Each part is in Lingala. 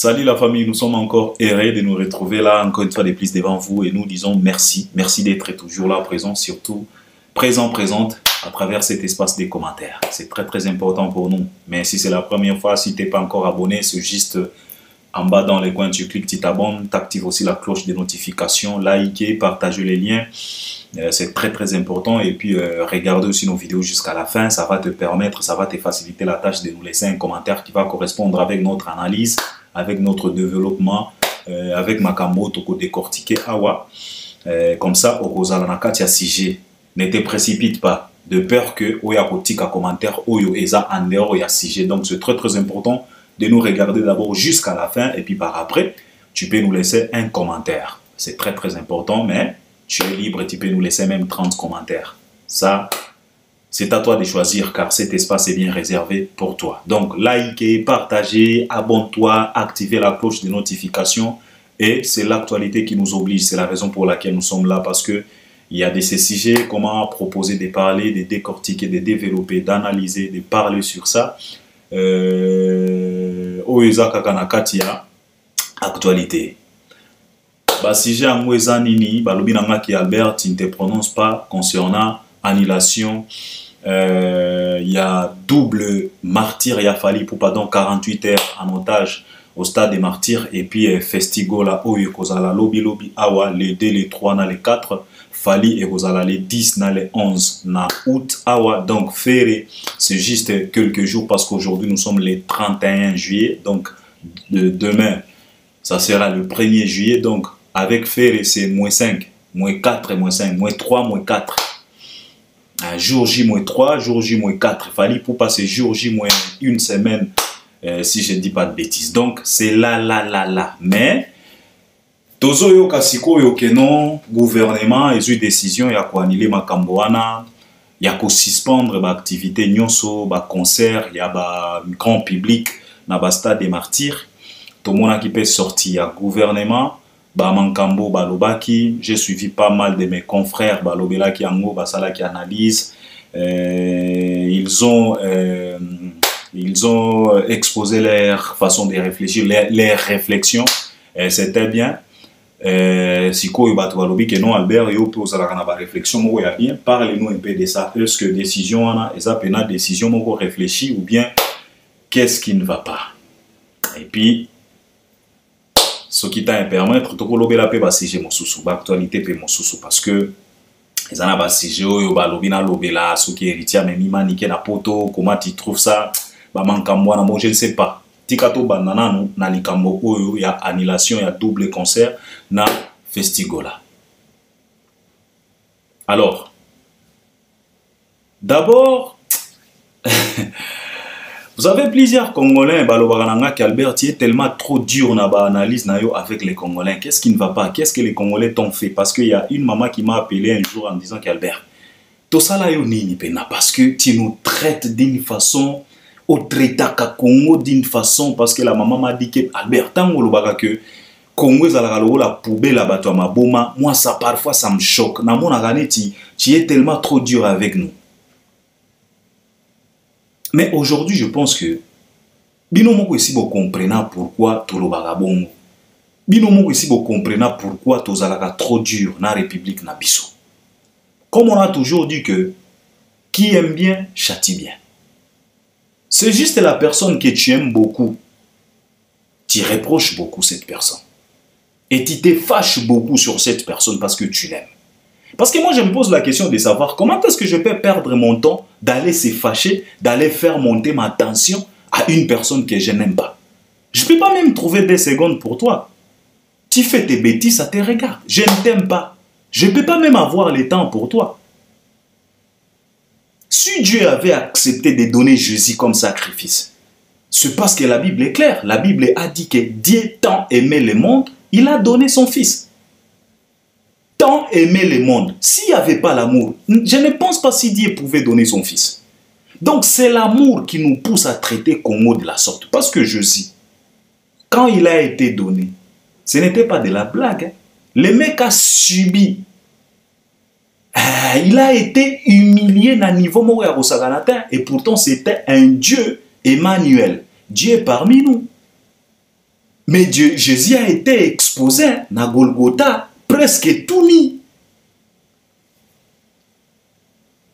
Salut la famille, nous sommes encore heureux de nous retrouver là, encore une fois de plus devant vous et nous disons merci. Merci d'être toujours là présent, surtout présente à travers cet espace des commentaires. C'est très important pour nous. Mais si c'est la première fois, si tu n'es pas encore abonné, c'est juste en bas dans les coins, tu cliques, tu t'abonnes, tu actives aussi la cloche de notification, likez, partagez les liens. C'est très important et puis regardez aussi nos vidéos jusqu'à la fin, ça va te permettre, ça va te faciliter la tâche de nous laisser un commentaire qui va correspondre avec notre analyse, avec notre développement, avec Makambo Toko décortiqué Awa. Comme ça, au Rosalanaka, tu as sujet. Ne te précipite pas, de peur que Oya Kotika commentaire Oyo Eza en dehors Oya sujet. Donc c'est très important de nous regarder d'abord jusqu'à la fin et puis par après, tu peux nous laisser un commentaire. C'est très important, mais tu es libre et tu peux nous laisser même 30 commentaires. Ça, c'est à toi de choisir car cet espace est bien réservé pour toi. Donc, likez, partagez, abonne-toi, activez la cloche de notification. Et c'est l'actualité qui nous oblige. C'est la raison pour laquelle nous sommes là parce que il y a de ces sujets, comment proposer de parler, de décortiquer, de développer, d'analyser, de parler sur ça. Oeza Kakanakatia, actualité. Si j'ai un nini, qui Albert, tu ne te prononces pas concernant annulation. Il y a double martyr, il a fallu pour pardon 48 heures en otage au stade des martyrs et puis Festigola Oyo Kozala Lobby Awa les 2, les 3, na les 4 Fali et Kozala les 10, na les 11 na août Awa donc Ferré c'est juste quelques jours parce qu'aujourd'hui nous sommes le 31 juillet donc demain ça sera le 1er juillet donc avec Ferré c'est -5, -4, -5, -3, -4 jour J -3, jour J -4. Il fallait pour passer jour J -1 semaine, si je ne dis pas de bêtises. Donc, c'est là. Mais, Tozo yo kasiko yo kenon, gouvernement, ils ont eu décision, il y a quoi annuler ma Kamboana, il y a quoi suspendre ma activité nyonso, ma concert, il y a un grand public, na ba stade des martyrs. Tout le monde qui peut sortir, il y a gouvernement. Mankambo Balobaki, j'ai suivi pas mal de mes confrères Balobela qui ango Basala qui analysent. Ils ont exposé leur façon de réfléchir, leurs réflexions. C'était bien. Si quoi Balobi que non Albert yo pose la réflexion moi ya bien. Parlez-nous un peu de ça. Est-ce que décision on a, est-ce que décision moi réfléchir ou bien qu'est-ce qui ne va pas? Et puis ce qui t'a permettre de lobela pe ba sujet mosusu ba actualité pe mosusu parce que les ana ba sujet oyo ba lobina lobela ce qui héritier mais mi manique na poto comment tu trouves ça ba mankambo na moi je ne sais pas tikato banana no na likambo oyo ya annulation ya double concert na Festigola. Alors d'abord vous avez plusieurs Congolais, Albert, tu es tellement trop dur dans l'analyse avec les Congolais. Qu'est-ce qui ne va pas? Qu'est-ce que les Congolais t'ont fait? Parce qu'il y a une maman qui m'a appelé un jour en disant qu'Albert, tout ça là, parce que tu nous traites d'une façon, au traita Congo d'une façon, parce que la maman m'a dit que Albert, tant que Congo est la poubelle là-bas, moi ça parfois ça me choque. Dans mon année, tu es tellement trop dur avec nous. Mais aujourd'hui, je pense que Binomoko ici vous comprenez pourquoi tout le bagabongo. Binomoko ici vous comprenez pourquoi tout zalaka trop dur dans la République Nabiso. Comme on a toujours dit que qui aime bien châtie bien. C'est juste la personne que tu aimes beaucoup. Tu reproches beaucoup cette personne. Et tu te fâches beaucoup sur cette personne parce que tu l'aimes. Parce que moi, je me pose la question de savoir comment est-ce que je peux perdre mon temps d'aller se fâcher, d'aller faire monter ma tension à une personne que je n'aime pas. Je ne peux pas même trouver des secondes pour toi. Tu fais tes bêtises, ça te regarde. Je ne t'aime pas. Je ne peux pas même avoir le temps pour toi. Si Dieu avait accepté de donner Jésus comme sacrifice, c'est parce que la Bible est claire. La Bible a dit que Dieu tant aimait le monde, il a donné son Fils. Tant aimer le monde. S'il n'y avait pas l'amour, je ne pense pas si Dieu pouvait donner son Fils. Donc c'est l'amour qui nous pousse à traiter Congo de la sorte. Parce que je dis, quand il a été donné, ce n'était pas de la blague. Hein. Le mec a subi. Il a été humilié à niveau Moria et pourtant c'était un Dieu Emmanuel. Dieu est parmi nous. Mais Jésus a été exposé na Golgotha, presque tout nu.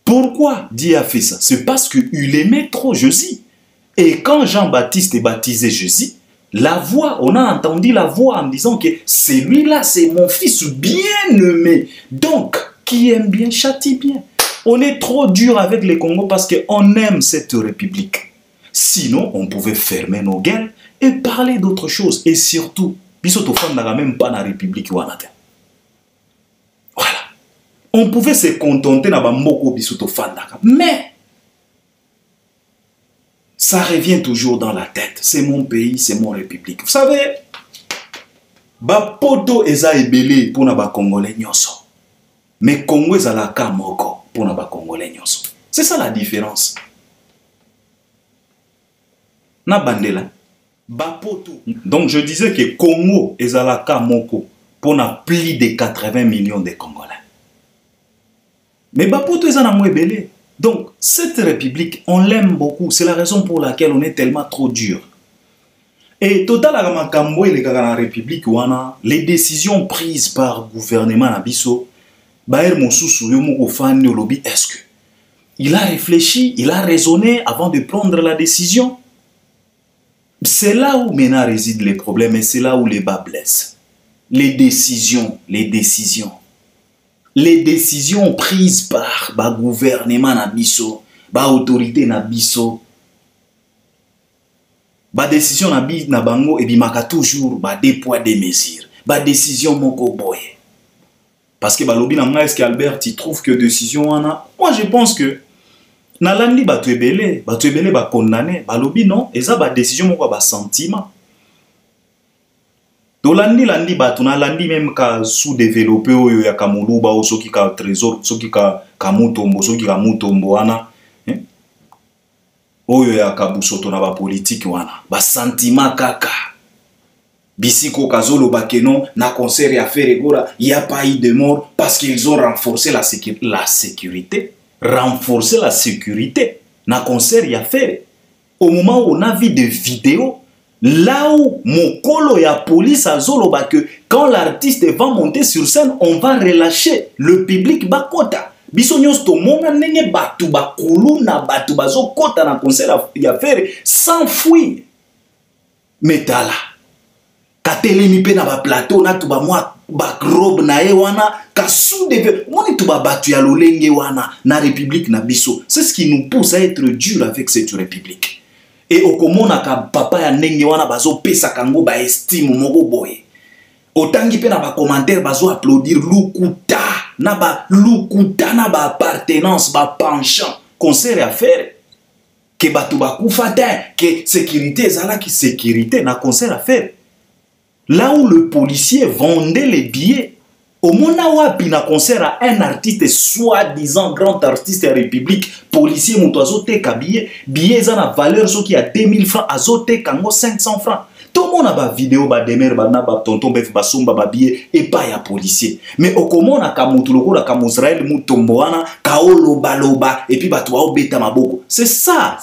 Pourquoi Dieu a fait ça? C'est parce qu'il aimait trop Jésus. Et quand Jean-Baptiste est baptisé Jésus, la voix, on a entendu la voix en disant que celui-là, c'est mon fils bien-aimé. Donc, qui aime bien, châtie bien. On est trop dur avec les Congos parce qu'on aime cette république. Sinon, on pouvait fermer nos gueules et parler d'autre chose. Et surtout, Bissotofan n'a même pas la république Wanata. Voilà. On pouvait se contenter na Bamboko Bissotofan. Mais, ça revient toujours dans la tête. C'est mon pays, c'est mon république. Vous savez, Bapoto eza ebele pour na ba Congolais nyonso. Mais Congo eza la kamoko pour na ba Congolais nyonso. C'est ça la différence. Na bandela Bapoto. Donc je disais que Congo eza la kamoko pour na plus de 80 millions de Congolais. Mais Bapoto eza na mwebele. Donc, cette république, on l'aime beaucoup. C'est la raison pour laquelle on est tellement trop dur. Et total, la république, les décisions prises par le gouvernement Nabiso, est-ce que il a réfléchi, il a raisonné avant de prendre la décision? C'est là où maintenant résident les problèmes et c'est là où les bas blessent. Les décisions. Les décisions prises par le gouvernement Nabiso, l'autorité Nabiso, la décision na bango et bimaka toujours des poids des mesures, la décision moko boye. Parce que balobi na est-ce qu'Albert il trouve que décision wana? Moi je pense que na landi batu ebele ba condamné, balobi non, eza ba décision moko ba sentiment. Landi batu na landi même ka sous-développé oyo ya kamuluba o soki ka trésor soki ka mutombo soki ka mutombo wana oyo ya kabusoto na ba politique wana ba sentiment kaka bisiko kazolo bakeno na concert ya Ferregora il y a pas eu de mort parce qu'ils ont renforcé la sécurité na concert ya Ferre. Au moment où on a vu des vidéos là où mon colo et la police a zoloba que quand l'artiste va monter sur scène, on va relâcher le public bakota. Bisonyos to monga nenge batu bakulu na batu bazo kota na concert ya Ferre sans fuir. Metala. Katelemi pe na ba plateau na tu ba moi ba robe na e wana ka sous de moni tu ba batu ya lolenge wana na république na biso. C'est ce qui nous pousse à être dur avec cette république. Et okomona ka papa ya ndenge wana bazo pesa kango ba estime moko boye. Otangi pe na ba commentaire bazo applaudir lukuta na ba appartenance ba penchant concert à faire que batu ba kufata que sécurité zala qui sécurité na concert à faire. Là où le policier vendait les billets au mona wapi na concert à un artiste soi-disant grand artiste de la République, policier mutoazo te ka billet za na valeur so qui a 2000 francs azote kango 500 francs. Tout le monde a ba vidéo ba demer ba na ba tonton bef ba somba ba billet et pas ya policier. Mais au komona ka mutuloko la ka Israël mutombo wana ka loba et puis ba to obeta maboko. C'est ça.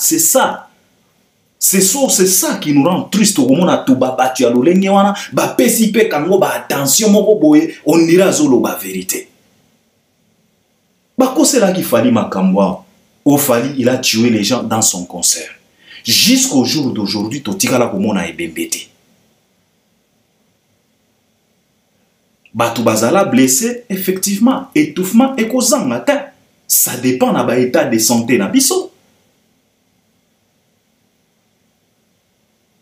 C'est ça qui nous rend triste au moment où ba batu ya lolenge wana ba pesi pe kango ba attention moko boye on ira zolo ba vérité. Ba ko c'est là qu'il fallait makambwa. Au fali il a tué les gens dans son concert. Jusqu'au jour d'aujourd'hui totikala ko mona ebembete. Batu bazala blessé effectivement étouffement et kozanga ça dépend na ba état de santé na biso.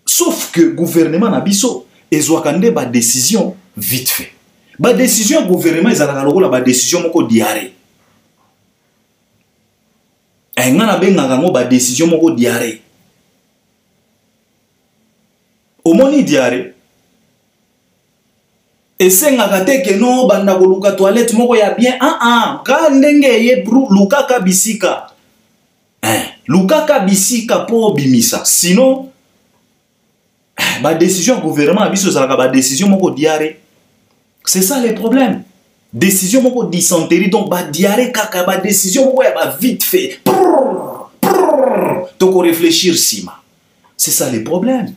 Sauf que le gouvernement Nabiso ezwakande ba décision vite fait. Ba décision gouvernement ezalaka lokola ba décision moko diarrhée. Ngana bengaka ngo ba décision moko diarrhée. Omoni diarrhée. Esengaka te ke no banda koluka toilette moko ya bien ka ndenge ye lukaka bisika. Lukaka bisika po bimisa. Sinon ba décision gouvernement abiso zalaka ba décision moko diarrhée. C'est ça le problème. Décision moko dysenterie donc ba diarrhée kaka ba décision moko ya ba vite fait. Donc on réfléchir sima. C'est ça le problème.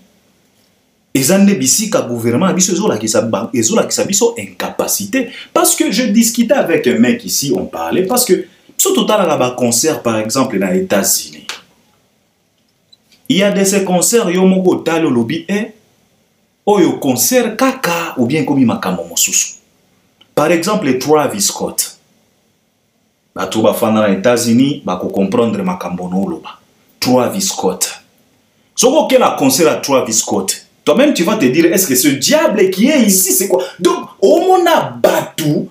Ezande bisika gouvernement biso ezola ki sa biso incapacité parce que je discutais avec un mec ici, on parlait parce que so total la concert par exemple dans les États-Unis. Il y a de ces concerts yo moko talo lobby oyo concert kaka ou bien komi makambo mosusu. Par exemple les Travis Scott. Bato ba fana na États-Unis ba ko comprendre makambo no loba. Travis Scott. Soko ke na concert à Travis Scott. Toi-même, tu vas te dire, est-ce que ce diable qui est ici, c'est quoi? Donc, au mona batou,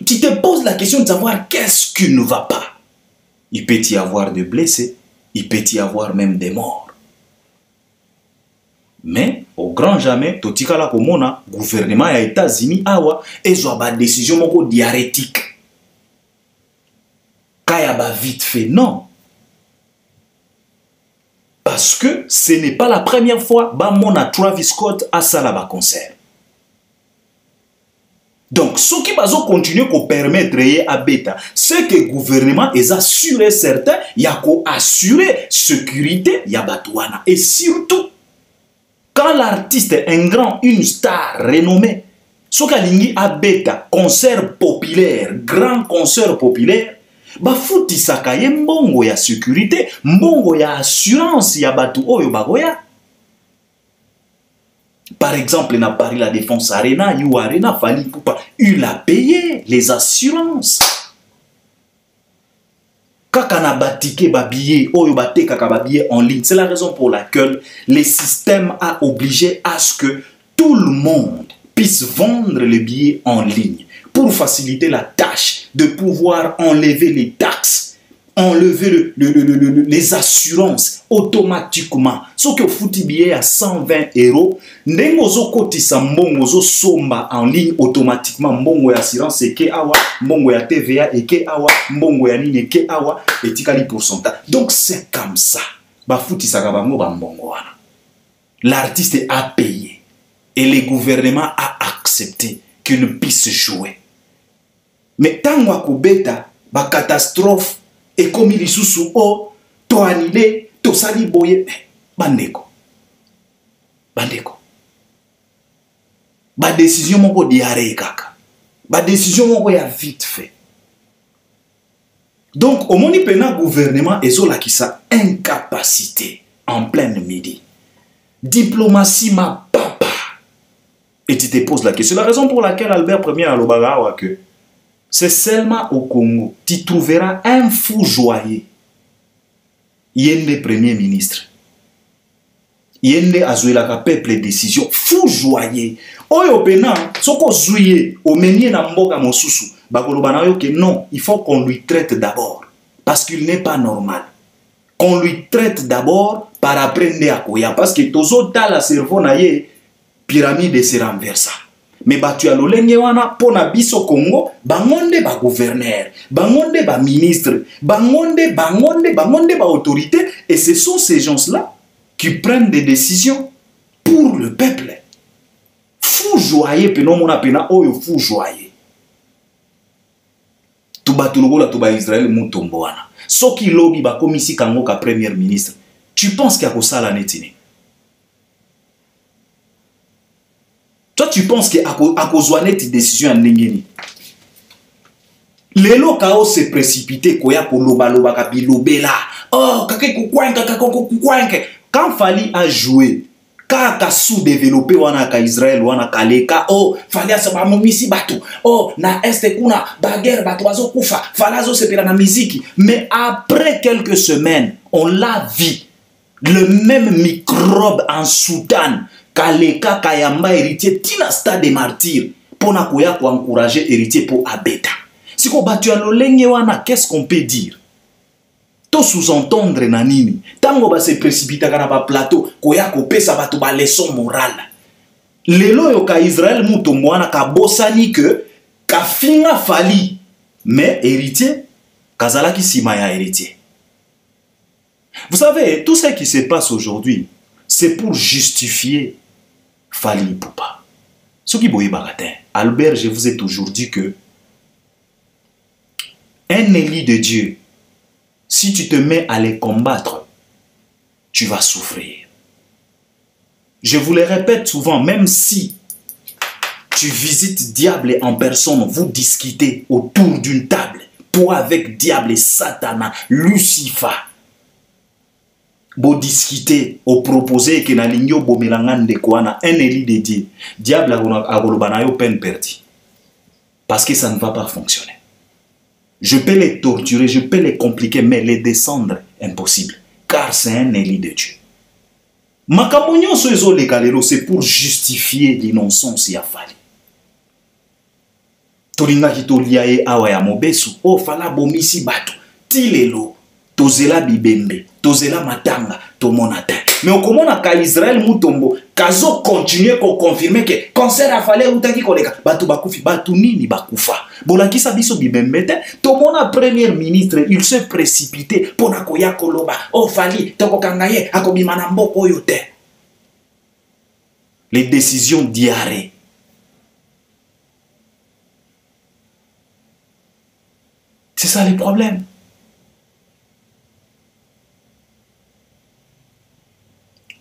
tu te poses la question de savoir qu'est-ce qui ne va pas. Il peut y avoir des blessés, il peut y avoir même des morts. Mais, au grand jamais, totika la komona, gouvernement des États-Unis, awa, ils ont une décision moko diarrhétique. Kaya ba vite fait, non. Parce que ce n'est pas la première fois que Travis Scott a ça là-bas concert. Donc, ce qui va continuer à permettre à bêta, c'est que le gouvernement est assuré certain, il y a assurer sécurité, il y a batouana. Et surtout, quand l'artiste est un grand, une star renommée, ce qui a bêta, concert populaire, grand concert populaire, bafuti sakaye mbongo ya sécurité, mbongo ya assurance ya batu oyo bagoya. Par exemple, na Paris la Défense Arena, You Arena, Fali Poupa, il a payé les assurances. Kaka na batike ba billet, oyo bate kaka ba billet en ligne. C'est la raison pour laquelle le système a obligé à ce que tout le monde puisse vendre les billets en ligne pour faciliter la tâche de pouvoir enlever les taxes, enlever les assurances automatiquement. Ce que fouti billet à 120 €, n'engozo kotisa mbongo somba en ligne automatiquement mbongo ya assurance eke awa, mbongo ya TVA eke awa, mbongo ya nini eke awa, et tikali pourcentage. Donc c'est comme ça. Ba fouti sakabango ba mbongo wana. L'artiste a payé et le gouvernement a accepté qu'il puisse jouer. Mais tant que beta, ba catastrophe et comme il sous o to annulé, to sali boye, bandeko. Bandeko. Ba décision moko diarrhée kaka. Ba décision moko ya vite fait. Donc au moni pena gouvernement ezola ki sa incapacité en pleine midi. Diplomatie ma papa. Et tu te poses la question. C'est la raison pour laquelle Albert Ier a l'obagawa que c'est seulement au Congo tu trouveras un fou joyeux. Yende premier ministre. Yende azuela ka peuple décision. Fou joyeux. Oyo pena, soko zouye, au menier na mboka mosusu. Bakoloba na yo que non, il faut qu'on lui traite d'abord. Parce qu'il n'est pas normal. Qu'on lui traite d'abord par apprendre à koya. Parce que tozo ta la cerveau na ye, pyramide se renversa. Mais batu ya lolenge wana pona biso Congo, bangonde ba gouverneur, bangonde ba ministre, bangonde ba autorité, et ce sont ces gens-là qui prennent des décisions pour le peuple. Fou joyeux pena mona pena oyo fou joyeux. Tuba tulogola tuba Israël mutombo wana. Soki lobi ba komisi kango ka premier ministre. Tu penses qu'il y a ko sala netini? Toi, tu penses qu'à cause de tes décisions en Ningeni, les locaux se précipité, koya ko loba loba ka bilobela. Oh, quand Fali a joué, quand a sous-développé wana ka Israël wana kaleka, oh, Fali a saba momisi batu. Oh, na este kuna baguerre batu azo kufa, Falazo se pela na musique. Mais après quelques semaines, on l'a vu, le même microbe en Soudan. Kaleka Kayamba héritier tina stade des martyrs pour na koya pour encourager héritier pour abeta. Si ko batu ya lolenge wana, qu'est-ce qu'on peut dire? To sous-entendre na nini? Tango ba se précipita kana ba plateau koya ko pesa batu ba leçon morale. Lelo yo ka Israël mutombo wana ka bosani que ka finga Fali mais héritier kazala ki sima ya héritier. Vous savez, tout ce qui se passe aujourd'hui, c'est pour justifier Fali Poupa. Ce qui boye bagatin. Albert, je vous ai toujours dit que un élu de Dieu, si tu te mets à les combattre, tu vas souffrir. Je vous le répète souvent, même si tu visites Diable en personne, vous discutez autour d'une table, toi avec Diable, Satana, Lucifer, vous discutez, vous proposez que na ligno bomelangan de kouana un élit de Dieu. Diable a peine perdue. Parce que ça ne va pas fonctionner. Je peux les torturer, je peux les compliquer, mais les descendre, impossible. Car c'est un élit de Dieu. Makamonyo soezo le galero, c'est pour justifier l'innocence ya fali. Tolinga kitolia e awa ya mobesu, o fala bomisi bato, tilelo, tozela bibembe, tozela matanga, tomonata. Mais au komona ka Israël mutombo, kazo continuer ko confirmer que concert a fallu utaki koleka, batu bakufi, batu nini bakufa. Bolakisa biso bibembete, tomona premier ministre, il se précipité pona koya koloba, o fali, toko kangaye, akobima na mboko yote. Les décisions diarrhées. C'est ça le problème.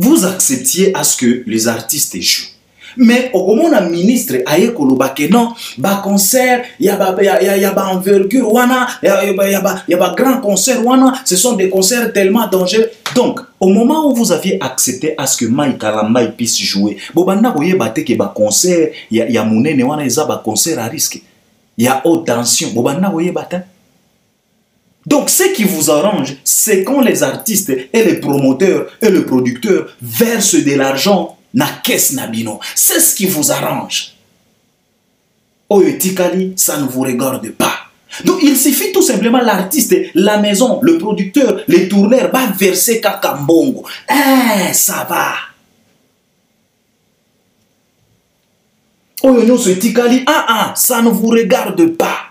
Vous acceptiez à ce que les artistes jouent. Mais au moment où un ministre aye koloba que non, ba concert, y a ba envergure wana, y a ba grand concert wana, ce sont des concerts tellement dangereux. Donc, au moment où vous aviez accepté à ce que Mike Kalamba puisse jouer, bobanda koye bate que ba concert, y a monene wana eza ba concert à risque. Il y a haute tension, bobanda koye bate. Donc, ce qui vous arrange, c'est quand les artistes et les promoteurs et le producteur versent de l'argent na caisse nabino. C'est ce qui vous arrange. Oyotikali, ça ne vous regarde pas. Donc, il suffit tout simplement l'artiste, la maison, le producteur, les tourneurs, va verser kakambongo. Ça va. Oyotikali, ça ne vous regarde pas.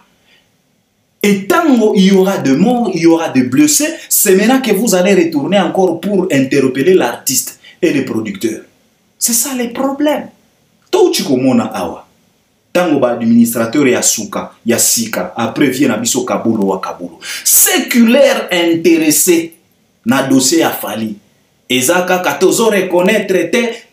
Et tant il y aura de morts, il y aura de blessés, c'est maintenant que vous allez retourner encore pour interpeller l'artiste et le producteur. C'est ça le problème. Tout ce qu'on a awa. Tango ba administrateur ya suka, ya sika, après vient abiso kabulo wa kabulo. Séculaire intéressé na dossier a fallu. Ezaka katozo reconnaître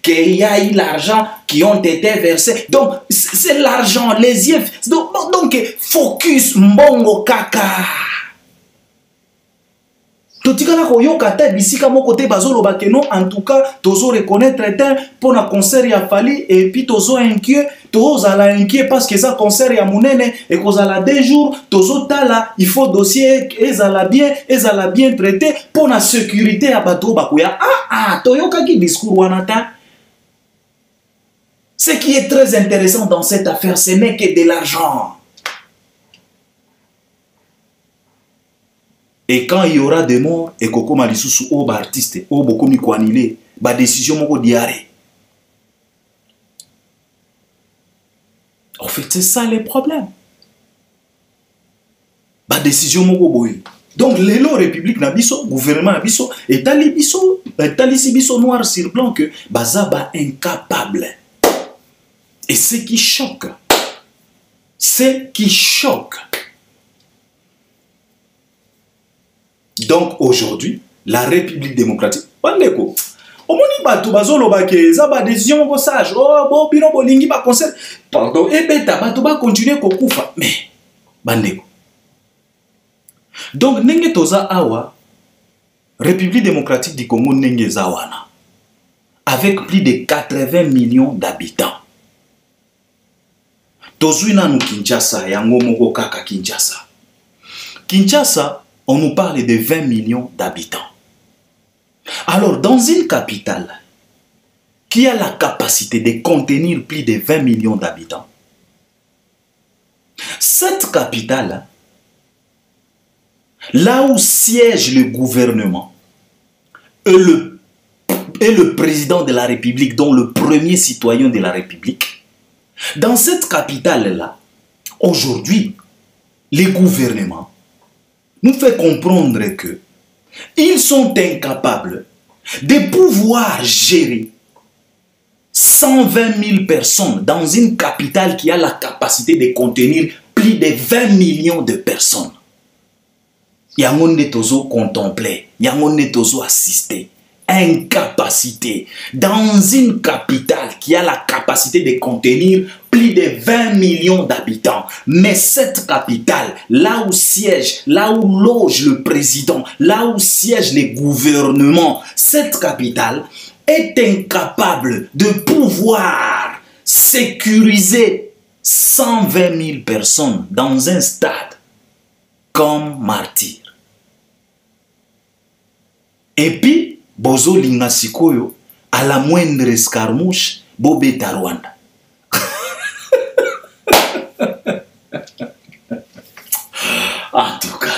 qu'il y a eu l'argent qui ont été versés. Donc, c'est l'argent, les yeux. Donc, focus, mbongo kaka. Totikala koyoka te bisika moko te bazolo bakeno en tout cas tozo reconnaître pour na concert ya fali et puis tozo inquiet la inquiet parce que ça concert ya munene et kozala 2 jours tozo tala il faut dossier ezala bien traité pour la sécurité ya bato bakoya toyoka ki discours wanata. Ce qui est très intéressant dans cette affaire, ce n'est que de l'argent. Et quand il y aura des morts, et koko malisusu o ba artiste, o boko mi kwanile, ba décision moko diarrhée. En fait, c'est ça le problème. Ba décision moko boy. Donc, l'élo république na biso, gouvernement na biso, et tali biso noir sur blanc que bazaba incapable. Et ce qui choque, donc aujourd'hui, la République démocratique, bandeko, omoni bato bazolo ba ke za ba décision ko sage, bo bino bolingi ba concert, pardon, et beta bato ba continuer ko kufa, mais bandeko. Donc nenge toza awa, République démocratique du Congo nenge zawana, avec plus de 80 millions d'habitants. Tozuina nou Kinshasa, yango moko kaka Kinshasa. Kinshasa, on nous parle de 20 millions d'habitants. Alors, dans une capitale qui a la capacité de contenir plus de 20 millions d'habitants, cette capitale, là où siège le gouvernement et le président de la République, dont le premier citoyen de la République, dans cette capitale-là, aujourd'hui, les gouvernements nous fait comprendre que ils sont incapables de pouvoir gérer 120 000 personnes dans une capitale qui a la capacité de contenir plus de 20 millions de personnes. Yangonde tozo contempler, yangonde tozo assister. incapacité. Dans une capitale qui a la capacité de contenir plus de 20 millions d'habitants. Mais cette capitale, là où siège, là où loge le président, là où siège les gouvernements, cette capitale est incapable de pouvoir sécuriser 120 000 personnes dans un stade comme Martyr. Et puis, Bozo Lingasikoyo, à la moindre escarmouche, Bobeta Rwanda. En tout cas.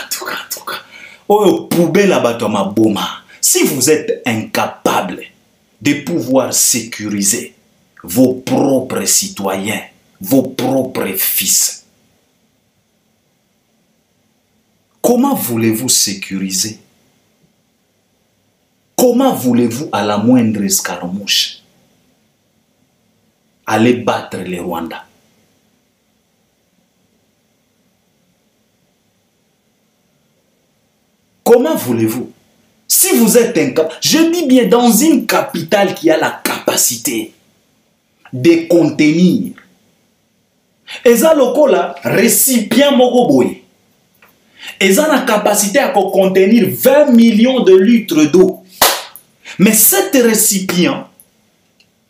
Oh, poubelle à Batoma Boma. Si vous êtes incapable de pouvoir sécuriser vos propres citoyens, vos propres fils, comment voulez-vous sécuriser? Comment voulez-vous, à la moindre escarmouche, aller battre les Rwandais? Comment voulez-vous? Si vous êtes incapable, je dis bien dans une capitale qui a la capacité de contenir, eza lokola récipient moko boye, eza na capacité à contenir 20 millions de litres d'eau. Mais cet récipient,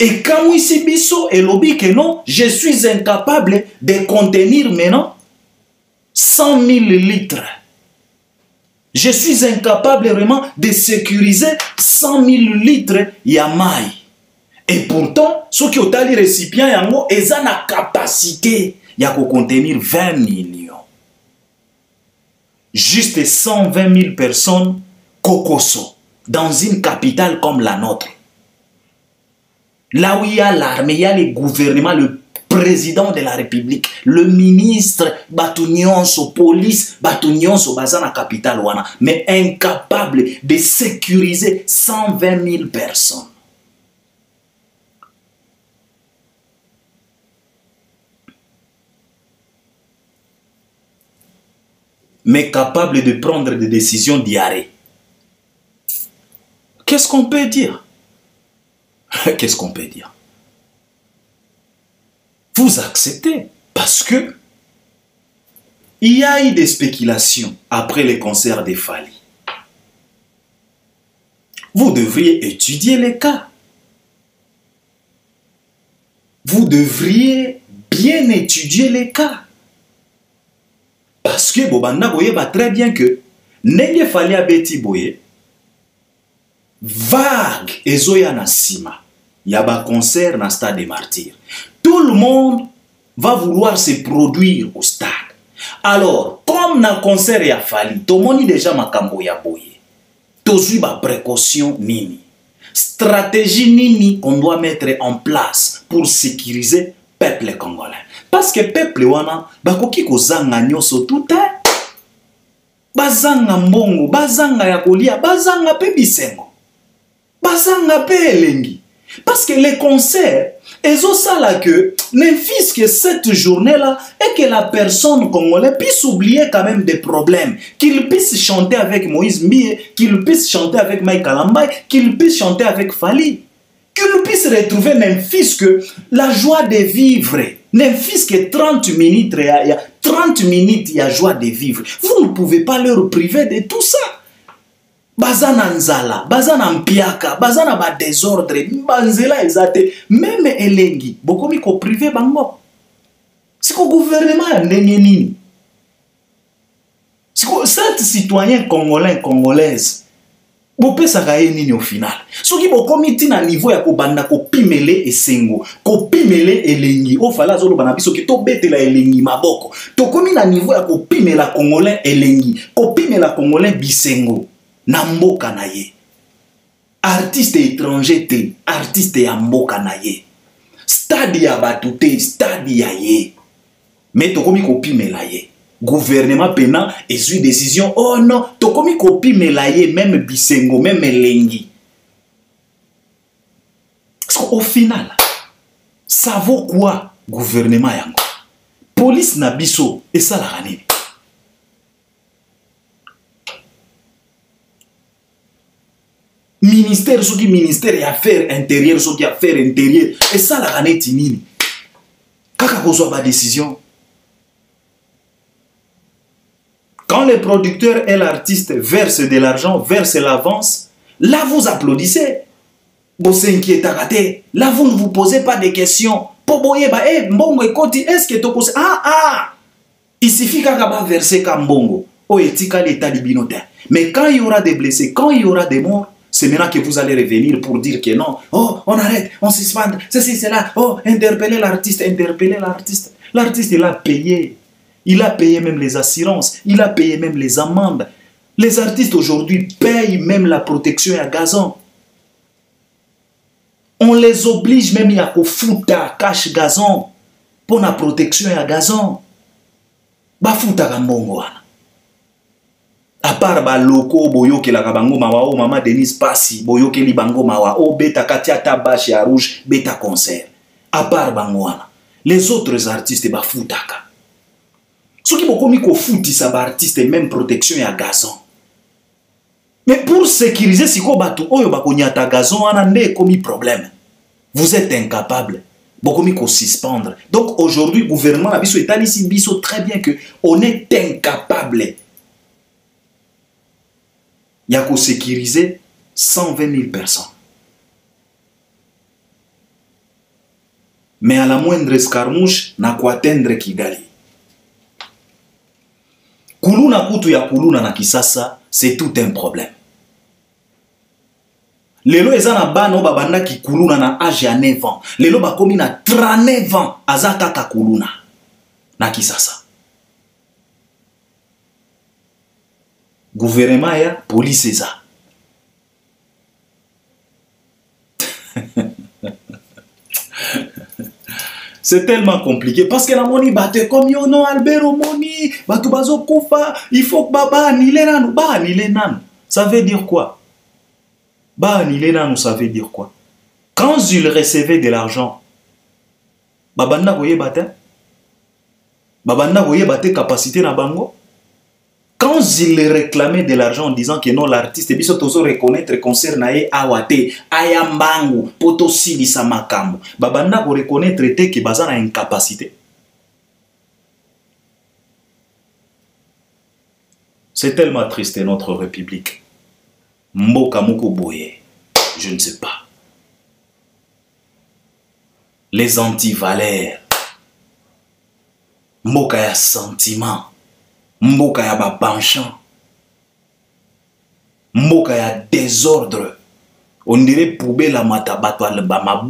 et quand ici biso et lobby que non, je suis incapable de contenir maintenant 100 000 litres. Je suis incapable vraiment de sécuriser 100 000 litres yamai. Et pourtant, ceux qui ont les récipients yango, ils ont la capacité de contenir 20 millions. Juste 120 000 personnes kokoso dans une capitale comme la nôtre. Là où il y a l'armée, il y a le gouvernement, le président de la République, le ministre, Batounionso, police, Batounionso, Bazana capitale wana, mais incapable de sécuriser 120 000 personnes. Mais capable de prendre des décisions diarrhées. Qu'est-ce qu'on peut dire? Qu'est-ce qu'on peut dire? Vous acceptez parce que il y a eu des spéculations après les concerts de Fally. Vous devriez étudier les cas. Vous devriez bien étudier les cas. Parce que Bobanda Boye va très bien que Nenge Fally a Betty Boye vague ezoya na sima. Il y a un concert dans le stade des Martyrs. Tout le monde va vouloir se produire au stade. Alors, comme dans le concert il y a Fally, tout le monde déjà makambo ya boye. Tozu ba précaution nini. Stratégie nini qu'on doit mettre en place pour sécuriser le peuple congolais. Parce que le peuple wana bakoki kozanga nyoso tout est. Bazanga mbongo, bazanga ya kolia, bazanga pe bisengo. Bazanga pe elengi. Parce que les concerts, ils ont ça là que, n'importe que cette journée-là, et que la personne congolaise puisse oublier quand même des problèmes. Qu'il puisse chanter avec Moïse Mie, qu'il puisse chanter avec Mike Kalambay, qu'il puisse chanter avec Fally. Qu'il puisse retrouver n'importe que la joie de vivre. N'importe que 30 minutes, il y a 30 minutes, il y a joie de vivre. Vous ne pouvez pas leur priver de tout ça. Bazana nzala, bazana mpiaka, bazana ba désordre, banzela ezate, même elengi, bokomi ko privé bango. C'est qu'au gouvernement a nini. C'est que cet citoyen congolais, congolaise, bopé sa gaye nini au final. Ce qui bokomi tina niveau ya ko banda ko pimele esengo, ko pimele elengi. O fala zolo banabiso ki to bete la elengi maboko. To komi na niveau ya ko pimela congolais elengi, ko pimela congolais bisengo. Namboka na ye. Artiste étranger te, artiste ya mboka na ye. Stade ya batute, stade ya ye. Mais tokomi kopi melaye. Gouvernement pena et sur décision, oh non, tokomi kopi melaye, même bisengo, même lengi. Au final, ça vaut quoi, gouvernement yango? Police na biso, et ça la ranine. ministère et affaires intérieures, affaires intérieures. Et ça, la année tinini. Kaka kozwa ba décision. Quand le producteur et l'artiste versent de l'argent, versent l'avance, là vous applaudissez. Là vous ne vous posez pas de questions. Est-ce que tu poses? Il suffit qu'à verser Kambongo. Mais quand il y aura des blessés, quand il y aura des morts, c'est maintenant que vous allez revenir pour dire que non. Oh, on arrête, on suspend, ceci, cela. Oh, interpellez l'artiste, interpellez l'artiste. L'artiste, il a payé. Il a payé même les assurances. Il a payé même les amendes. Les artistes aujourd'hui payent même la protection à gazon. On les oblige même à foutre cash gazon pour la protection à gazon. Ba fouta Kambongo. À part ba loko boyoke la kabango mawa o mama Denise Passi boyoke li bango mawa o beta katia tabashi à rouge beta concert. À part bangoana, les autres artistes ba foutaka. Ce qui beaucoup mi ko fouti sa ba artiste même protection ya gazon. Mais pour sécuriser siko batu oyo ba konyata gazon ana nde komi problème. Vous êtes incapable. Beaucoup mi ko suspendre. Donc aujourd'hui gouvernement la biso etali si biso très bien que on est incapable. Il y a qu'à sécuriser 120 000 personnes. Mais à la moindre escarmouche, n'a qu'à atteindre Kigali. Kuluna kutu ya kuluna na Kisasa, c'est tout un problème. Lelo ezana bano babanda ki kuluna na âge ya 9 ans. Lelo bakomi na 39 ans azaka ka kuluna na Kisasa. Gouvernement ya police ça. C'est tellement compliqué parce que la moni batte comme yo non Albert Omoni, batu bazo kufa, il faut que baba anile nanu, ba anile nanu. Ça veut dire quoi? Ba anile nanu, ça veut dire quoi? Quand il recevait de l'argent, babanda voye batte? Babanda voye batte capacité na bango? Quand il réclamait de l'argent en disant que non, l'artiste, il faut reconnaître le concert nae awate, ayambangu, poto sili samakambo. Babanda pour reconnaître que bazana incapacité. C'est tellement triste notre République. Mboka moko boye, je ne sais pas. Les anti-valeurs. Mboka ya sentiment. Mboka ya ba penchant. Mboka ya désordre. On dirait poubelle la matabato al bama.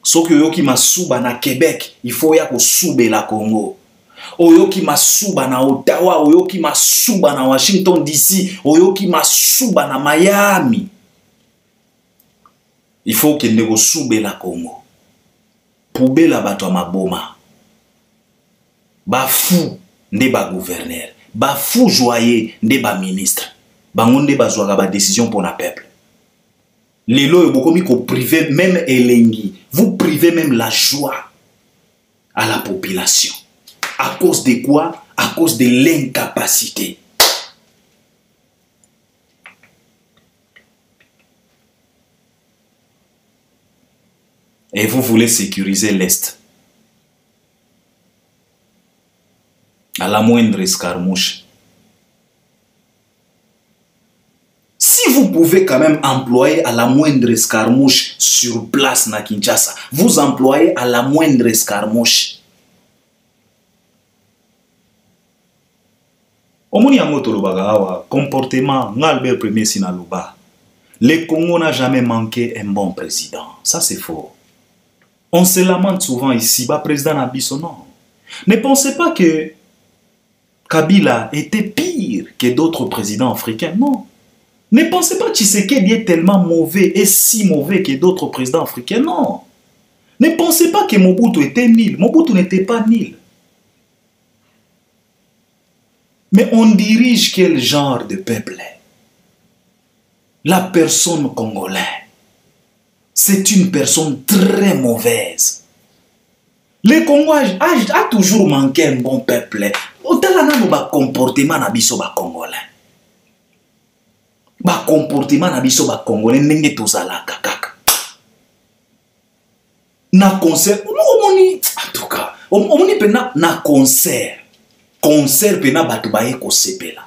Soki oyoki masuba na Québec, il faut ya ko soube la Congo. Oyoki masuba na Ottawa, oyoki masuba na Washington DC, oyoki masuba na Miami. Il faut que nego soube la Congo. Poubelle la bato maboma. Ba fou nde ba gouverneur, ba fou joyeux nde ba ministre, bango nde ba zwa ba décision pour la peuple. Lelo beaucoup mi ko priver même elengi, vous privez même la joie à la population. À cause de quoi? À cause de l'incapacité. Et vous voulez sécuriser l'Est. À la moindre escarmouche. Si vous pouvez quand même employer à la moindre escarmouche sur place na Kinshasa, vous employez à la moindre escarmouche. Omoni yango tolobaga awa comportement Albert Premier Sinaloba. Le Congo n'a jamais manqué un bon président. Ça c'est faux. On se lamente souvent ici, bas président Nabiso non. Ne pensez pas que Kabila était pire que d'autres présidents africains. Non. Ne pensez pas que Tshisekedi est tellement mauvais et si mauvais que d'autres présidents africains. Non. Ne pensez pas que Mobutu était nul. Mobutu n'était pas nul. Mais on dirige quel genre de peuple? La personne congolaise, c'est une personne très mauvaise. Le Congo a toujours manqué un bon peuple. Au comportement na biso ba congolais. ba comportement na biso ba congolais ndenge tozalaka kaka na concert omoni en tout cas omoni pena na concert pena bato baye ko sepela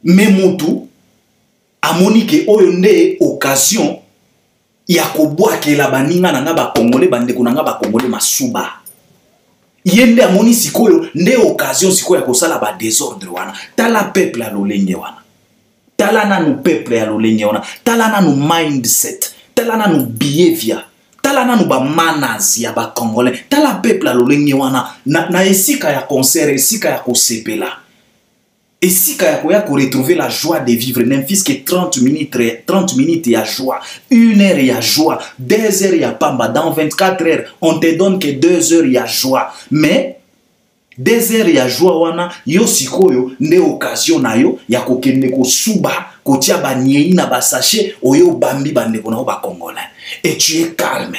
mais mutu amoni ke oyo nde occasion ya kobwakela baninga nanga ba congolais bandeko nanga ba congolais masuba yende amoni sikoyo nde occasion sikoyo ya kosala ba désordre wana tala peuple ya lolenge wana tala nanu peuple ya lolenge wana tala nanu mindset tala nanu behavior tala nanu ba manners ya ba congolais tala peuple ya lolenge wana na esika ya concert esika ya kosepela esika ya koya ko retrouver la joie de vivre n'importe que 30 minutes ya joie 1 heure ya joie 2 heures ya pamba dans 24 heures on te donne que 2 heures ya joie mais 2 heures ya joie wana yo sikoyo nde occasion na yo ya kokende ko suba kotia ba nyei na ba sachet oyo bambi bandeko na ba congolais et tu es calme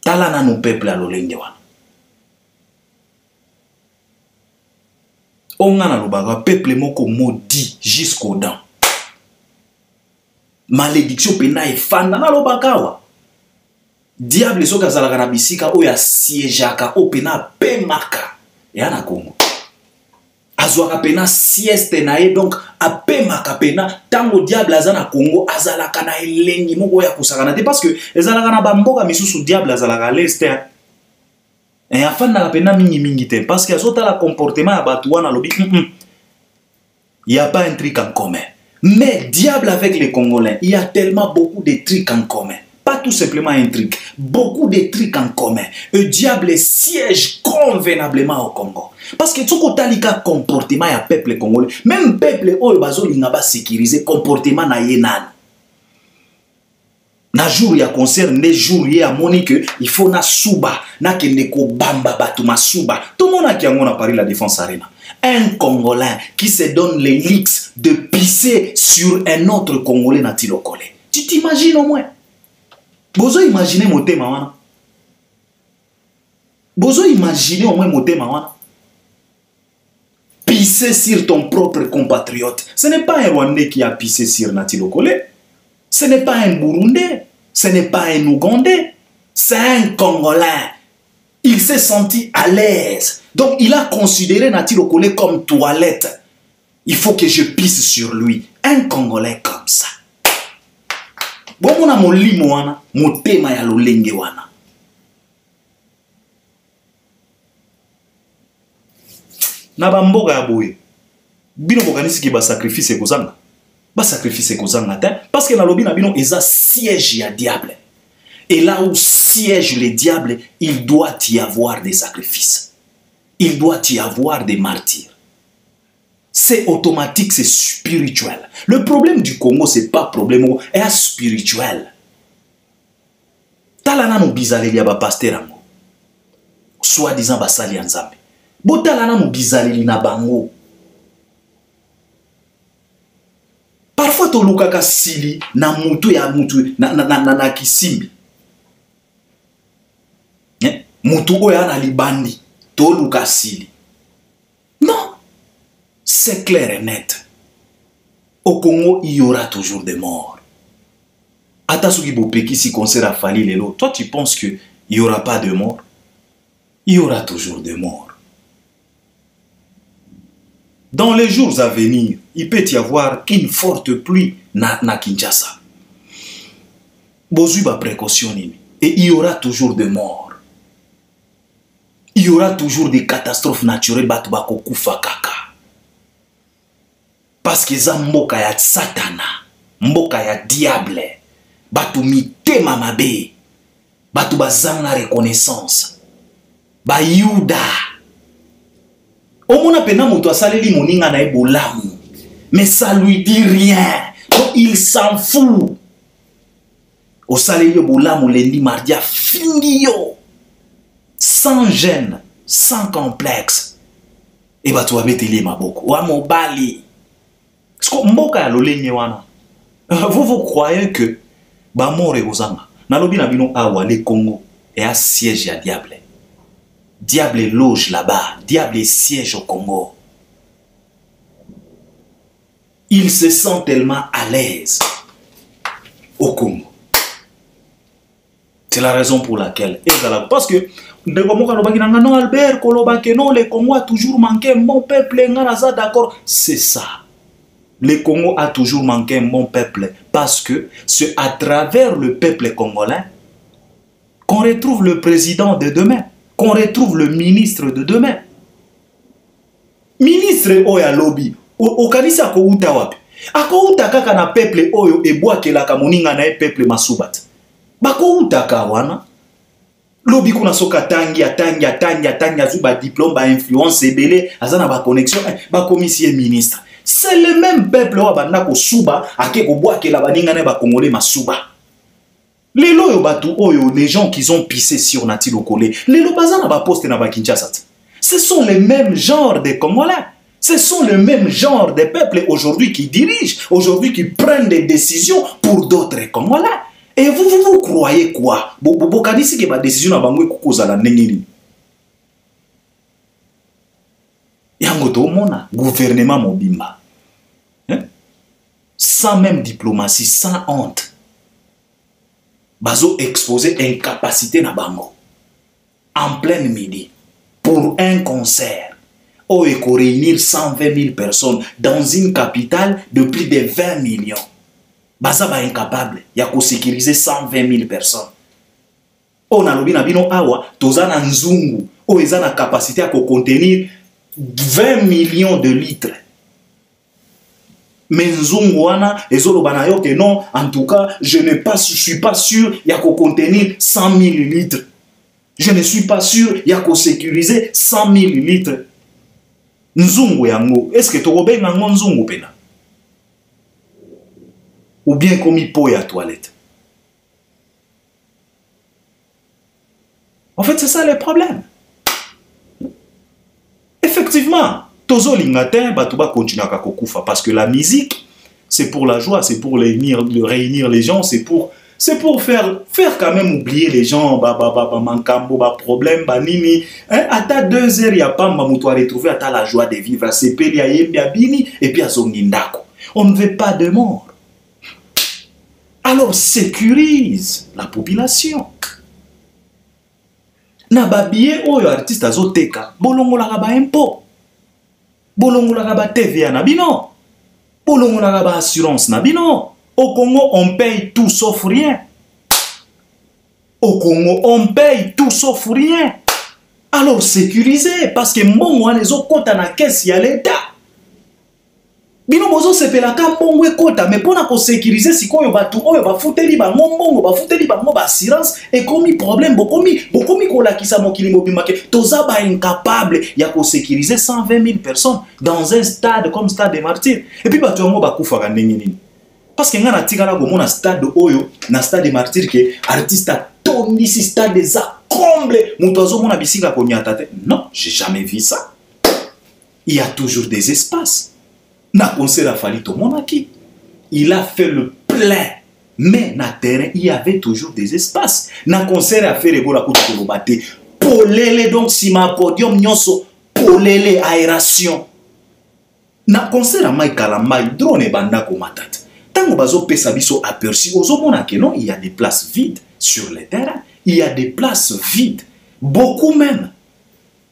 tala na no peuple ya lolenge wana ongana lobaka peuple moko maudit jusqu'aux dents malédiction pena efanda na lobaka wa diable soka zalaka na bisika oyo asiégeaka o pena pemaka ya na Congo azwaka pena sieste na ye donc apemaka pena tango diable aza na Congo azalaka na elengi moko ya kusakana te parce que ezalaka na bamboka misusu diable azalaka à l'est et enfin na pena mingi te parce que azota la comportement ya batu wana lobi il y a pas un truc en commun mais diable avec les Congolais il y a tellement beaucoup de trucs en commun pas tout simplement un truc beaucoup de trucs en commun le diable siège convenablement au Congo parce que tout talika comportement ya peuple congolais même peuple oyo bazolinga ba sécuriser comportement na yenan na jour ya concert ne jour ya monique il faut na suba na kende ko bamba batu masuba tout le monde a qui a Paris la Défense Arena un Congolais qui se donne les licks de pisser sur un autre Congolais na tilokole tu t'imagines au moins bozo imaginer motema wana bozo imaginer au moins motema wana pisser sur ton propre compatriote ce n'est pas un Rwandais qui a pissé sur Natilokole. Ce n'est pas un Burundais, ce n'est pas un Ougandais, c'est un Congolais. Il s'est senti à l'aise. Donc il a considéré Natilokole comme toilette. Il faut que je pisse sur lui. Un Congolais comme ça. Bon, on a mon limoana, mon thème ya lolenge wana. Na bamboga ya boye. Bino bokanisi ki ba sacrifice kozanga. Ba sacrifice kozanga te parce que na lobi na bino eza siège ya diable. Et là où siège le diable, il doit y avoir des sacrifices. Il doit y avoir des martyrs. C'est automatique, c'est spirituel. Le problème du Congo, c'est pas problème, c'est spirituel. Talana no bizaleli ya ba pasteur ango. Soit disant basali ya Nzambe. Bo talana no bizaleli na bango. Parfois to lukaka sili na mutu ya mutu na kisimbi. Mutu oya na libandi to luka sili. Non, c'est clair et net. Au Congo, il y aura toujours des morts. Atasuki Bopeki si concert a fallu lelo. Toi tu penses que il y aura pas de morts? Il y aura toujours des morts. Dans les jours à venir, il peut y avoir une forte pluie na Kinshasa. Bozuba précaution et il y aura toujours des morts. Il y aura toujours des catastrophes naturelles batubako kufa kaka. Parce que za mboka ya satana, mboka ya diable, batu mitema mabe, batu bazanga reconnaissance, ba yuda. Omona pena moto asaleli moninga na ebolamu. Mais ça lui dit rien. Donc il s'en fout. Au saleli ebolamu lendi mardi fini yo. Sans gêne, sans complexe. Et batu abeteli maboko. Wa mobali. Sko mboka ya lolenge wana. Vous croyez que ba mort ekozanga. Na lobi na bino awa le Congo est un siège à diable. Diable loge là-bas. Diable siège au Congo. Il se sent tellement à l'aise au Congo. C'est la raison pour laquelle. Parce que, non, Albert, non, le Congo a toujours manqué un bon peuple, d'accord. C'est ça. Le Congo a toujours manqué un bon peuple. Parce que c'est à travers le peuple congolais qu'on retrouve le président de demain, qu'on retrouve le ministre de demain. Ministre Oya Lobby, au kanisa ko uta wapi? Ako uta kaka na peuple oyo ebwakelaka moninga na peuple masubat. Bako uta ka wana. Lobby kuna soka tangi zuba diplôme ba influence ebele azana ba connexion ba commissaire ministre. C'est le même peuple oyo banda ko suba ake ko bwakela baninga na ba congolais masuba. Les loyo batu oyo les gens qui ont pissé sur Nati Lokole, les lo bazana ba poste na ba Kinshasa. Ce sont les mêmes genres de Congolais. Ce sont les mêmes genres de peuples aujourd'hui qui dirigent, aujourd'hui qui prennent des décisions pour d'autres Congolais. Et vous croyez quoi? Bokadisi que ma décision na bango ekokoza la nengeli. Yango to mona gouvernement mobimba. Sans même diplomatie, sans honte. Bazo exposer incapacité na bango. En plein midi. Pour un concert, où il faut réunir 120 000 personnes dans une capitale de plus de 20 millions. Baza ba incapable, il y a qu'à sécuriser 120 000 personnes. On a l'objet nabino awa, tozana nzungu, où ils ont la capacité à contenir 20 millions de litres. Mais nzungu wana, les autres banayo que non, en tout cas, je suis pas sûr, il y a qu'à contenir 100 000 litres. Je ne suis pas sûr, il y a qu'à sécuriser 100 000 litres. Nzungu yango, est-ce que tu as nango nzungu pena? Ou bien comme il peut à toilette? En fait, c'est ça le problème. Effectivement, tozo lingate, batuba continue à kokufa parce que la musique, c'est pour la joie, c'est pour réunir les gens, c'est pour faire quand même oublier les gens, mankambo, problème, nini. À ta 2 heures, il n'y a pas de retrouver à la joie de vivre, à Sepeli, à Yembi, à Bini, et puis à Zongindako. On ne veut pas de mort. Alors sécurise la population. Na babiye oyo artiste azoteka, bolongo la ba impôt. Bolongo la ba TVA na bino. Bolongo la ba assurance na bino. Au Congo, on paye tout sauf rien. Au Congo, on paye tout sauf rien. Alors sécurisez, parce que mbongo les autres comptent na caisse ya l'État. Bino bozo sepela ka mbongo ekota, mais pour na ko sécuriser sikoyo batu oyo ba futeli ba mbongo, ba futeli ba mo ba assurance et komi problème bokomi ko lakisa mokili mobimake toza ba incapable ya ko sécuriser 120 000 personnes dans un stade comme Stade des Martyrs. Et puis batu mo ba kufa ka ndenge nini. Parce que ngana tikala ko mona stade oyo na Stade des Martyrs que artiste a tourné si stade des comble mutozo mona bisika ko nyata te. Non, j'ai jamais vu ça. Il y a toujours des espaces. Na concert a fallu tout monaki. Il a fait le plein. Mais na terrain, il y avait toujours des espaces. Na concert a fait le gola pour le battre. Polele donc si ma podium nyonso polele aération. Na concert a mai kalamai drone banda ko matata. Tango bazo pesa biso aperçu ozo mona que non, il y a des places vides sur le terrain. Il y a des places vides. Beaucoup même.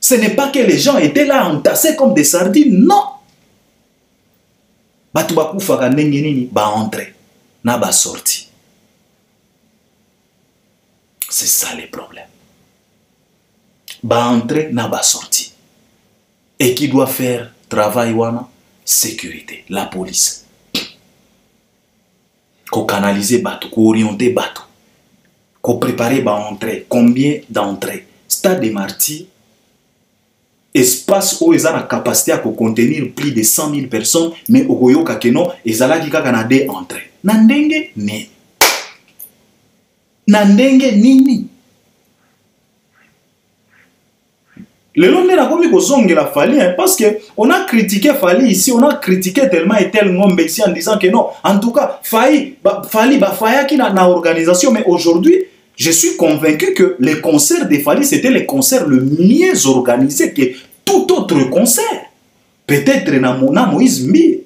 Ce n'est pas que les gens étaient là entassés comme des sardines, non. Batu bakufaka ndenge nini ba entrer na ba sorti. C'est ça le problème. Ba entrer na ba sorti. Et qui doit faire travail wana? Sécurité, la police. Ko canaliser batu, ko orienter batu. Ko préparer ba entrer, combien d'entrées? Stade des Martyrs. Espace où ils ont la capacité à contenir plus de 100 000 personnes, mais au Goyoka Keno, ils ont la des entrées. Nandenge ni. Nandenge nini. Le long de la commune de la Fali, parce que on a critiqué Fali ici, on a critiqué tellement et tellement ici en disant que non. En tout cas, Fali qui n'a pas organisation, mais aujourd'hui, je suis convaincu que les concerts de Fali, c'était les concerts le mieux organisés que tout autre concert. Peut-être na Moïse Mbi.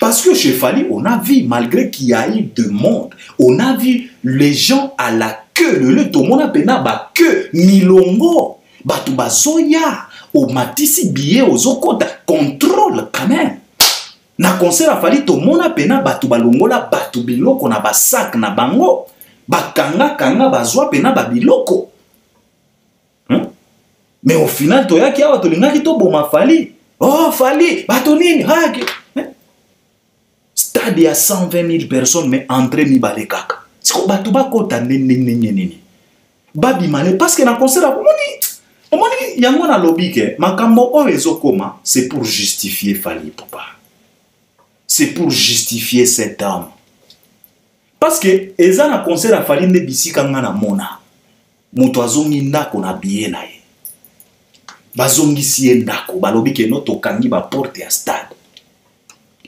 Parce que chez Fally, on a vu, malgré qu'il y a eu de monde, on a vu les gens à la queue. Le tout le monde a pena ba queue, milongo, batu bazoya, au matisi billet, aux okota, contrôle quand même. Na concert a Fally, tout le monde a pena batu balongola, batu biloko na ba sac na bango, bakanga kanga bazwa pena ba biloko. Mais au final, toya ki awa tolinga ki to boma Fally. Oh Fally, batu nini, haki. Stade à 120 000 personnes, mais entre mi balekaka. C'est quoi batu ba kota nini. Babi mane parce que na concert a omoni yango na lobby ke makambo o ezokoma, c'est pour justifier Fally papa. C'est pour justifier cet homme. Parce que eza na concert a Fally nde bisika nga na mona. Muto azongi ndako na biye na ye. Bazongi siye ndako, balobi ke no tokangi ba porte ya stade.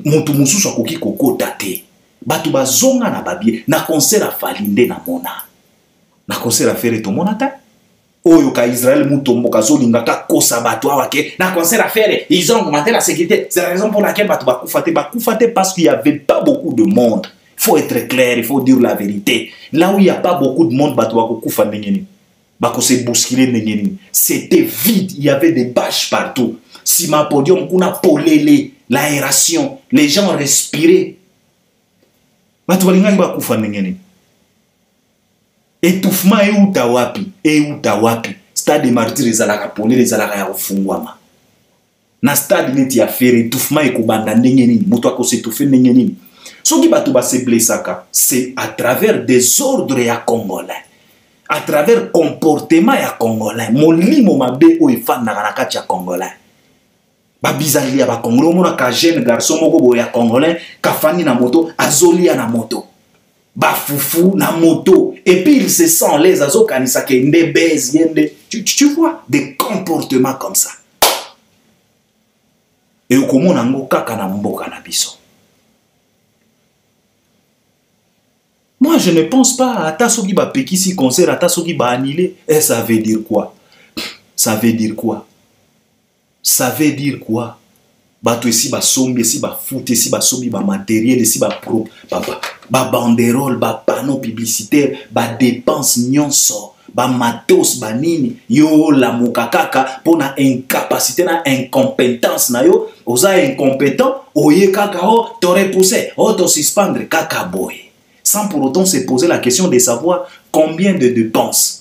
Mutu mususu akoki kokota te. Batu bazonga na babie na concert a Fally nde na mona. Na concert a faire to mona ta. Oyo ka Israël mutombo kazolinga ka kosa batu awake na concert à faire ils ont augmenté la sécurité. C'est la raison pour laquelle batu bakufate parce qu'il y avait pas beaucoup de monde. Il faut être clair, il faut dire la vérité. Là où il y a pas beaucoup de monde batu bakufa ndengeni. Bako se bousculer ndengeni. C'était vide, il y avait des bâches partout. Si ma podium kuna polele, l'aération, les gens respiraient. Batu balinga bakufa ndengeni. Étouffement et utawapi. Stade de martyrs ezalaka polele ezalaka ya kufungwama. Na stade neti ya faire étouffement ekobanda ndenge nini, mutu akosetufe ndenge nini. Soki batu ba se blessaka, c'est à travers des ordres ya congolais. À travers comportement ya congolais. Molimo mabe o efandaka na kati ya congolais. Ba bizali ya ba congolais mona ka jeune garçon moko bo ya congolais ka fani na moto azolia na moto. Bafoufou na moto et puis il se sent les azo kanisa ke nde beze yende tu vois des comportements comme ça et okomona ngo kaka na mboka na biso. Moi je ne pense pas ata soki ba pekisi concert ata soki ba annuler et ça veut dire quoi? Ça veut dire quoi? Ça veut dire quoi? Bato ici ba sombi ici ba foot ici ba sombi ba matériel ici ba pro ba banderole ba panneau publicitaire ba dépense nyonso ba matos ba nini yo la mukakaka pona incapacité na incompétence na yo oza incompétent oye kaka o te repousser o te suspendre kaka boy sans pour autant se poser la question de savoir combien de dépenses.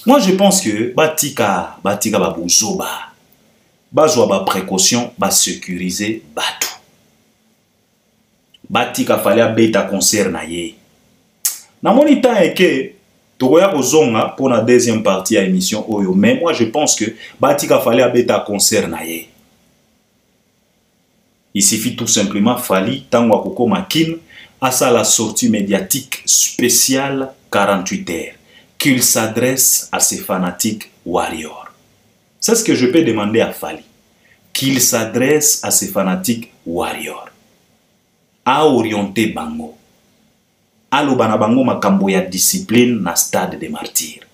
Moi, je pense que batika babuzoba, bazwa ba précaution, ba sécuriser batu. Batika fallait beta concert na ye. Na monita eke tokoya kozonga pour la deuxième partie à émission oyo, mais moi je pense que batika fallait beta concert na ye. Il suffit tout simplement Fally tango akoko makin à sa la sortie médiatique spéciale 48 heures. Qu'il s'adresse à ses fanatiques warriors. C'est ce que je peux demander à Fally. Qu'il s'adresse à ses fanatiques warriors. À orienter bango. À l'obana bango makambo ya discipline na stade des martyrs.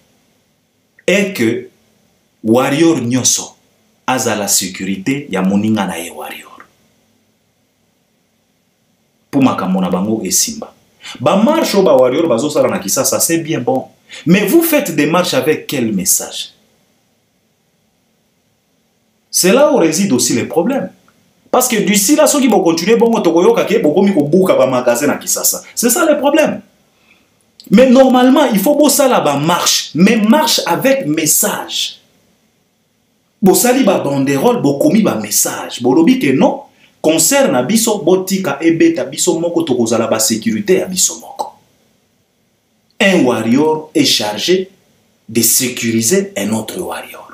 Et que warrior nyoso aza la sécurité ya moninga na ye warrior. Pour makambo na bango esimba. Ba marche ba warrior bazo sala na kisasa c'est bien bon. Mais vous faites des marches avec quel message? C'est là où réside aussi le problème. Parce que d'ici là, ceux qui vont continuer, c'est ça le problème. Mais normalement, il faut que ça là marche. Mais marche avec message. Bosali ba banderole, bokomi ba message. Bolobi que non, concerne biso botika ebeta biso moko tokozala ba sécurité à biso moko. Un warrior est chargé de sécuriser un autre warrior.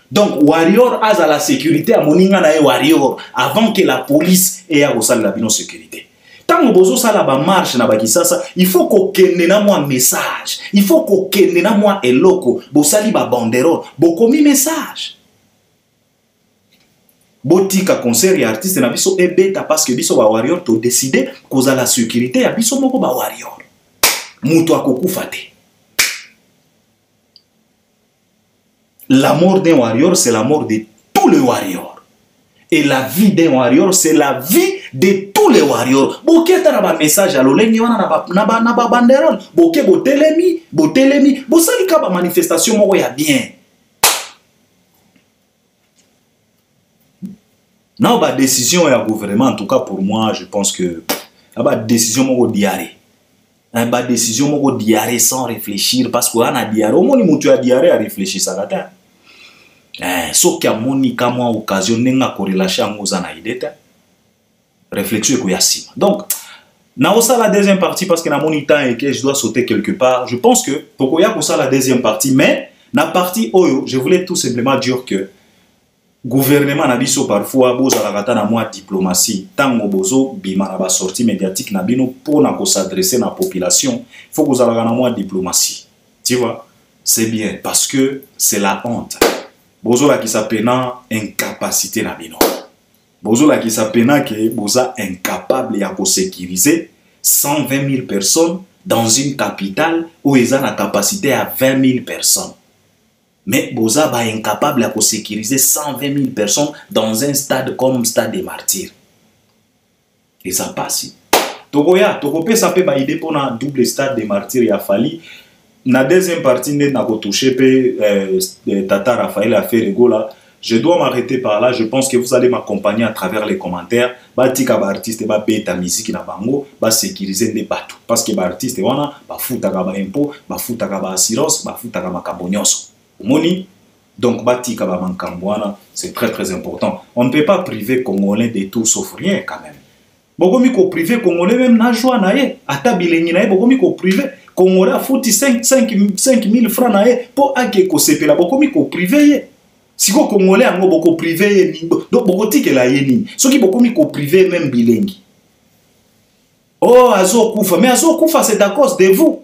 Donc, warrior a la sécurité à moninga na warrior avant que la police ait à la sécurité. Tant que vous avez la marche na bakisasa, il faut qu'on ait un message. Il faut qu'on ait un eloko. Vous avez la banderole. Vous avez un message. Botika concert et artiste na biso e beta parce que biso ba warrior to décider koza la sécurité ya biso moko ba warrior. Muto akokufa te. la mort d'un warrior, c'est la mort de tous les warriors. Et la vie d'un warrior, c'est la vie de tous les warriors. Boké ta na message à l'olé wana na ba banderole. Boké botelemi. Bosali ka ba manifestation moko ya bien. Non, ba décision ya gouvernement, en tout cas pour moi, je pense que ba décision moko diarrhée. Ba décision moko diarrhée sans réfléchir parce que ana diarrhée, au moins mutu ya diarrhée à réfléchir ça gata. So qui a moni kama occasion nenga corrélation ngoza na ideta. Réflexion ko yasima. Donc na osa la deuxième partie parce que na moni temps et que je dois sauter quelque part. Je pense que pokoya ko ça la deuxième partie, mais na partie oyo, je voulais tout simplement dire que gouvernement na biso parfois boza la kata na moi diplomatie tango bozo bima na ba sortie médiatique na bino pour na ko s'adresser na population, il faut que vous na moi diplomatie. Tu vois? C'est bien parce que c'est la honte. Bozo la qui s'appelle incapacité na bino. Bozo la qui s'appelle que boza incapable ya ko sécuriser 120 000 personnes dans une capitale où ils ont la capacité à 20 000 personnes. Mais boza ba incapable à sécuriser 120 000 personnes dans un stade comme Stade des Martyrs. Et ça passe. Tokoya, Tokope ça peut ba idée pour un double Stade des Martyrs ya fali. Na deuxième partie net na ko toucher Tata Raphaël a fait rigola. Je dois m'arrêter par là. Je pense que vous allez m'accompagner à travers les commentaires. Batika ba artiste ba beta musique na bango ba sécuriser des bateaux parce que ba artiste wana ba futaka ba impôt, ba futaka ba assurance, ba futaka makambo nyonso. Moni, donc batika ba mankambwana, c'est très important. On ne peut pas priver Congolais de tout sauf rien quand même. Bokomi ko privé Congolais même na joie na ye, ata bilengi na ye bokomi ko privé Congolais a fouti 5 000 francs na ye pour ake ko sepela bokomi ko privé ye. Si ko Congolais ango boko privé ye donc boko tikela ye ni. Soki bokomi ko privé même bilengi. Oh azo kufa, mais azo kufa c'est à cause de vous.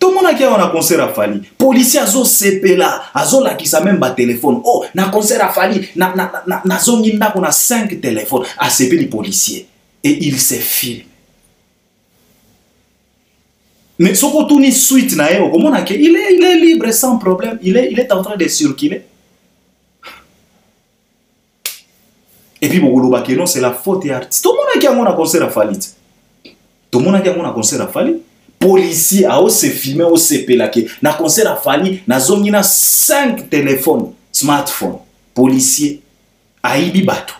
Tout le monde qui a un concert à Fali. Policier azo sepela, azo la qui sa même ba téléphone. Oh, na concert à Fali, na zone na on a 5 téléphones à CP les policiers et il se filme. Mais ce qu'on tourne suite na eo, comment on il est libre sans problème, il est en train de circuler. Et puis beaucoup de non c'est la faute des artistes. Tout le monde qui a un concert à Fali. Tout le monde qui a un concert à Fali. Policier a aussi filmé au CP là que na concert à Fali na zone na 5 téléphones smartphones policier a ibi bato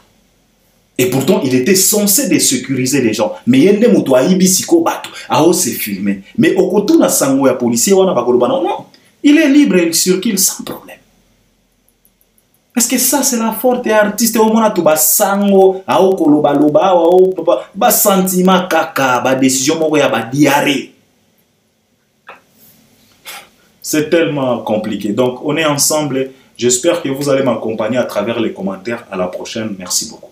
et pourtant il était censé de sécuriser les gens mais yende muto a ibi siko bato a aussi filmé mais au kotu na sango ya policier wana bakoloba non il est libre il circule sans problème. Est-ce que ça c'est la forte et artiste au mona to ba sango a okoloba loba ba sentiment kaka ba décision moko ya ba diarrhée. C'est tellement compliqué. Donc, on est ensemble. J'espère que vous allez m'accompagner à travers les commentaires. À la prochaine. Merci beaucoup.